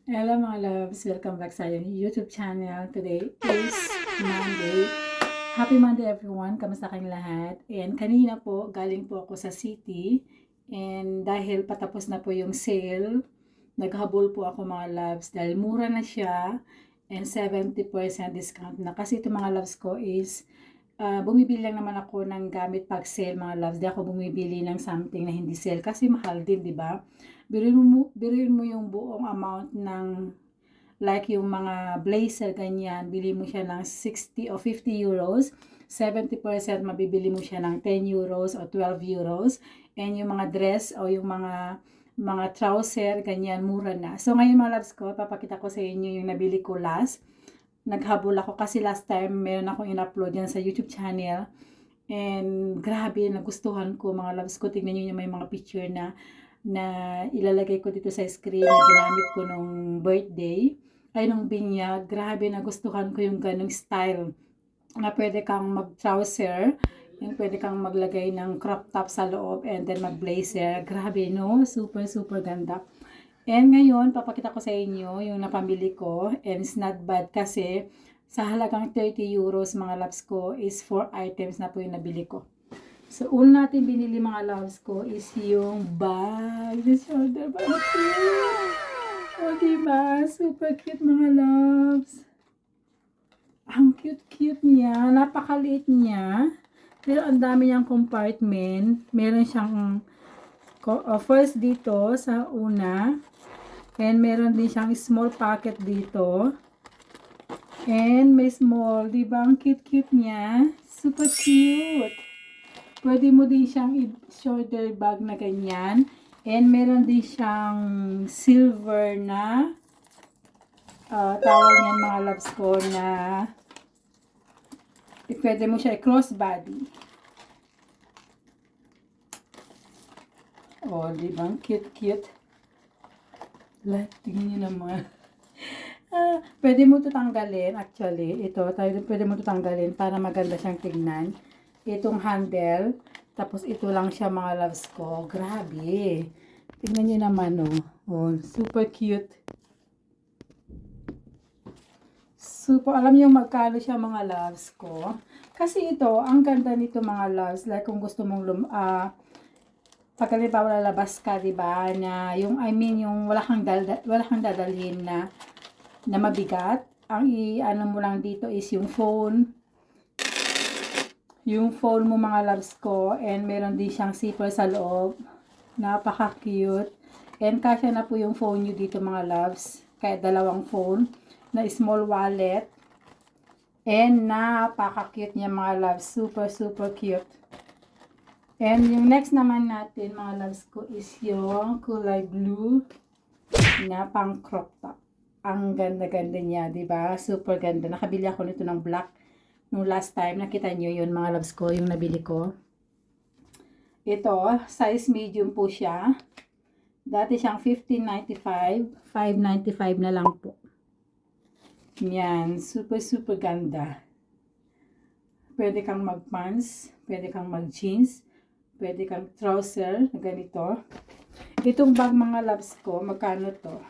Hello mga loves, welcome back sa YouTube channel. Today is Monday. Happy Monday everyone, kamusta kayong lahat? And kanina po, galing po ako sa city. And dahil patapos na po yung sale, naghabol po ako mga loves dahil mura na siya and 70% discount na. Kasi ito mga loves ko is bumibili lang naman ako ng gamit pag sale mga loves. Di ako bumibili ng something na hindi sale kasi mahal din, di ba? Biruin mo yung buong amount ng like yung mga blazer ganyan, bili mo siya ng 60 o 50 euros. 70% mabibili mo siya ng 10 euros o 12 euros. And yung mga dress o yung mga trouser, ganyan, mura na. So ngayon mga loves ko, papakita ko sa inyo yung nabili ko last. Naghabol ako kasi last time meron akong in-upload yan sa YouTube channel. And grabe, nagustuhan ko mga loves ko. Tingnan nyo yung may mga picture na ilalagay ko dito sa screen na ginamit ko nung birthday. Ay, nung binyag. Grabe, nagustuhan ko yung ganong style. Na pwede kang mag-trouser. Yung pwede kang maglagay ng crop top sa loob and then mag-blazer. Grabe, no? Super, super ganda. And ngayon, papakita ko sa inyo yung napamili ko. And it's not bad kasi sa halagang 30 euros mga loves ko is 4 items na po yung nabili ko. So, una natin binili mga loves ko is yung bag. The shoulder bag. O, diba? Super cute mga loves. Ang cute-cute niya. Napakaliit niya. Pero ang dami niyang compartment. Meron siyang first dito sa una. And meron din siyang small pocket dito. And may small. Diba? Ang cute-cute niya. Super cute. Pwede mo din siyang shoulder bag na ganyan. And meron din siyang silver na tawag niyan mga loves ko na pwede mo siya i-crossbody. Oh, di ba? Cute-cute. Tingnan niyo naman. Pwede mo ito tanggalin. Actually, ito. Pwede mo ito tanggalin para maganda siyang tignan. Itong handle. Tapos ito lang siya mga loves ko. Grabe. Tingnan niyo naman, oh. Oh, super cute. Super. Alam niyo magkano siya mga loves ko? Kasi ito, ang ganda nito mga loves. Like kung gusto mong pag halimbawa lalabas ka, 'di ba? Na yung yung wala kang dadalhin na mabigat. Ang i-ano mo lang dito is yung phone. Yung phone mo mga loves ko. And meron din siyang zipper sa loob. Napaka-cute. And kasya na po yung phone nyo dito mga loves. Kaya dalawang phone. Na small wallet. And napaka-cute niya mga loves. Super, super cute. And yung next naman natin mga loves ko is yung kulay blue na pang crop top. Ang ganda-ganda niya, 'di ba? Super ganda. Nakabili ako nito ng black nung last time. Nakita niyo 'yun mga loves ko, yung nabili ko. Ito, size medium po siya. Dati siyang 15.95, 5.95 na lang po. Yan, super super ganda. Pwede kang mag-pants, pwede kang mag-jeans, pwede kang trouser na ganito. Itong bag mga loves ko, magkano to?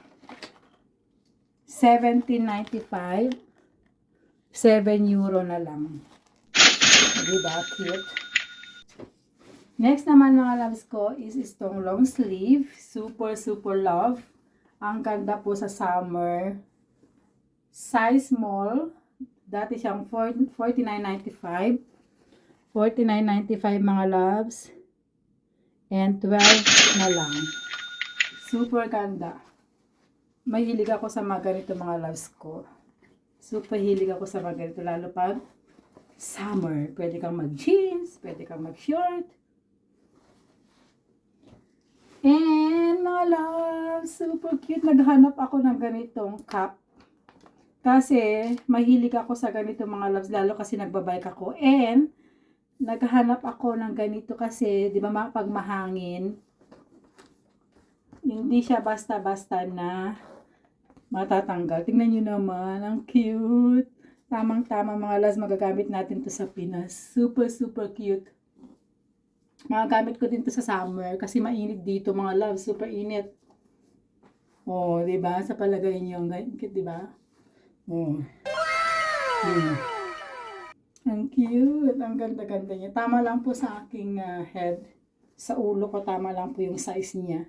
17.95, 7 euro na lang. Diba? Cute. Next naman mga loves ko is itong long sleeve. Super, super love. Ang ganda po sa summer. Size small. Dati siyang 49.95. 49.95 mga loves. And 12 na lang. Super ganda. Mahilig ako sa mga ganito mga loves ko. Super hilig ako sa mga ganito. Lalo pag summer. Pwede kang mag-jeans. Pwede kang mag-short. And mga loves, super cute. Naghanap ako ng ganitong cup. Kasi mahilig ako sa ganito mga loves. Lalo kasi nagbabike ako. And naghanap ako ng ganito kasi, di ba pag mahangin, hindi siya basta-basta na matatanggal. Tingnan nyo naman, ang cute. Tamang-tama mga loves, magagamit natin to sa Pinas. Super, super cute. Magagamit ko din to sa summer kasi mainit dito mga loves, super init. Oh, di ba? Sa palagay niyo, di ba? Oh. Hmm. Ang cute. Ang ganda-ganda niya. Tama lang po sa aking head. Sa ulo ko, tama lang po yung size niya.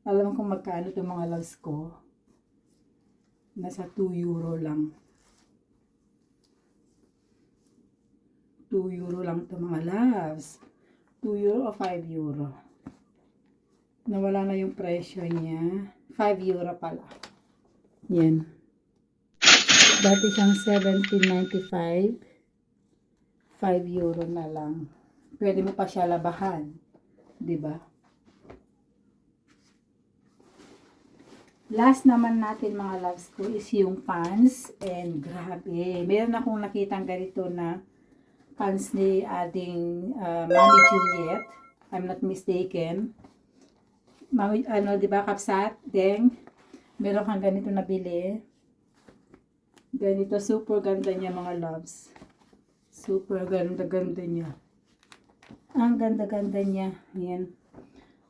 Alam kung magkano itong mga loves ko. Nasa 2 euro lang. 2 euro lang ito mga loves. 2 euro o 5 euro. Nawala na yung presyo niya. 5 euro pala. Yan. Dati siyang 17.95. 5 euro na lang. Pwede mo pa siya labahan. Diba? Last naman natin mga loves ko is yung pants. And grabe. Meron akong nakitang ganito na pants ni ating Mami Juliet. I'm not mistaken. Mami, ano, diba, Kapsat? Deng. Meron kang ganito nabili. Ganito, super ganda niya mga loves. Super ganda-ganda niya. Ang ganda-ganda niya. Yan.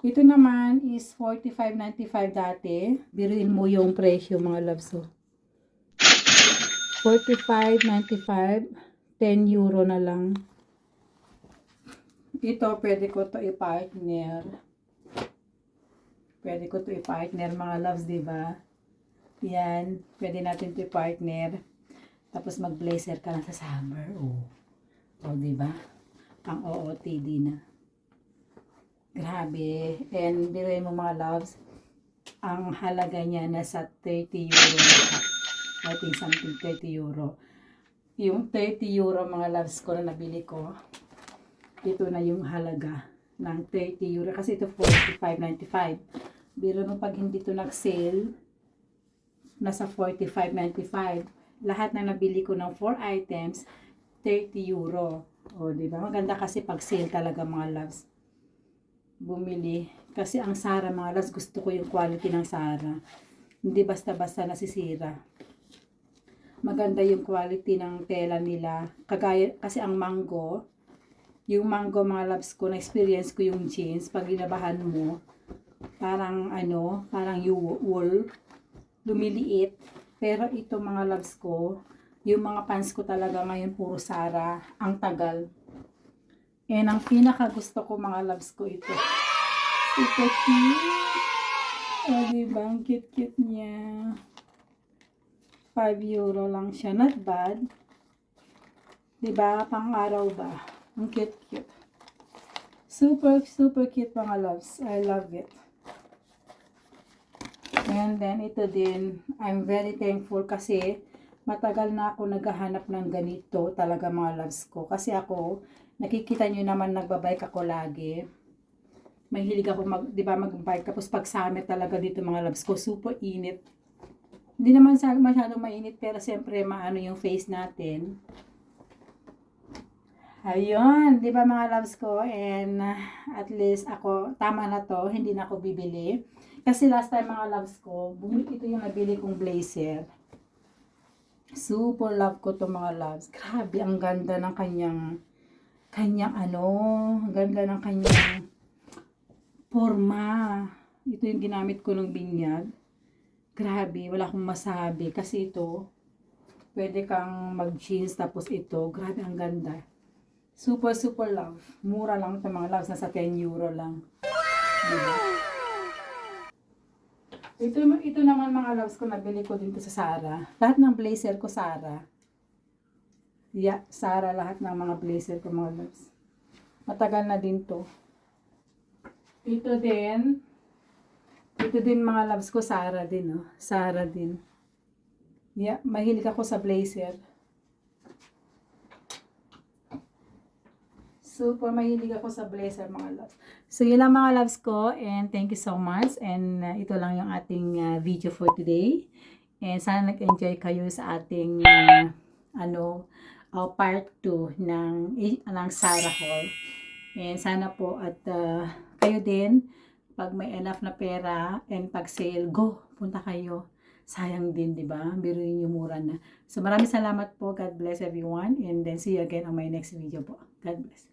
Ito naman is 45.95 dati. Biruin mo yung presyo mga loves. So, 45.95. 10 euro na lang. Ito, pwede ko to i-partner. Pwede ko to i-partner mga loves, diba? Yan. Pwede natin to i-partner. Tapos mag-blazer ka lang sa summer. Oh. O, diba? Pang OOTD na. Grabe. And biruin mo mga loves, ang halaga niya nasa 30 euro na. I think something 30 euro. Yung 30 euro mga loves ko na nabili ko, ito na yung halaga ng 30 euro. Kasi ito 45.95. Biro mo pag hindi ito nag-sale, nasa 45.95. Lahat na nabili ko ng 4 items, 30 euro. O, diba? Maganda kasi pag sale talaga mga loves. Bumili. Kasi ang Zara mga loves, gusto ko yung quality ng Zara. Hindi basta-basta nasisira. Maganda yung quality ng tela nila. Kagaya, kasi ang mango, yung mango mga loves ko, na-experience ko yung jeans, pag linabahan mo, parang ano, parang yung wool, lumiliit. Pero ito mga loves ko, yung mga pants ko talaga ngayon puro Zara, ang tagal. And ang pinaka gusto ko mga loves ko ito. Ito cute. O diba, ang cute-cute niya. 5 euro lang siya, not bad. Diba, pang araw ba? Ang cute-cute. Super, super cute mga loves. I love it. And then, ito din, I'm very thankful kasi matagal na ako naghahanap ng ganito talaga mga loves ko. Kasi ako, nakikita nyo naman nagbabike ako lagi. Mahilig ako mag-bike. Tapos pag summer talaga dito mga loves ko, super init. Hindi naman masyadong mainit pero siyempre maano yung face natin. Ayun, di ba mga loves ko? And at least ako, tama na to, hindi na ako bibili. Kasi last time mga loves ko, ito yung nabili kong blazer. Super love ko to mga loves. Grabe, ang ganda ng kanyang ano, ang ganda ng kanyang forma. Ito yung ginamit ko ng binyag. Grabe, wala akong masabi. Kasi ito, pwede kang mag-jeans tapos ito. Grabe, ang ganda. Super, super love. Mura lang ito mga loves. Nasa 10 euro lang. Diba? Ito naman mga loves ko, nabili ko dito sa Zara. Lahat ng blazer ko Zara. Yeah, Zara lahat ng mga blazer ko mga loves. Matagal na din to. Ito din mga loves ko Zara din, oh. Zara din. Yeah, mahilig ako sa blazer. Super mahilig ako sa blazer mga loves. So yun lang mga loves ko and thank you so much and ito lang yung ating video for today. And sana nag-enjoy kayo sa ating part 2 ng Zara haul. And sana po at kayo din pag may enough na pera and pag sale, go, punta kayo. Sayang din, di ba? Biruin yung mura na. So maraming salamat po. God bless everyone and then see you again on my next video po. God bless.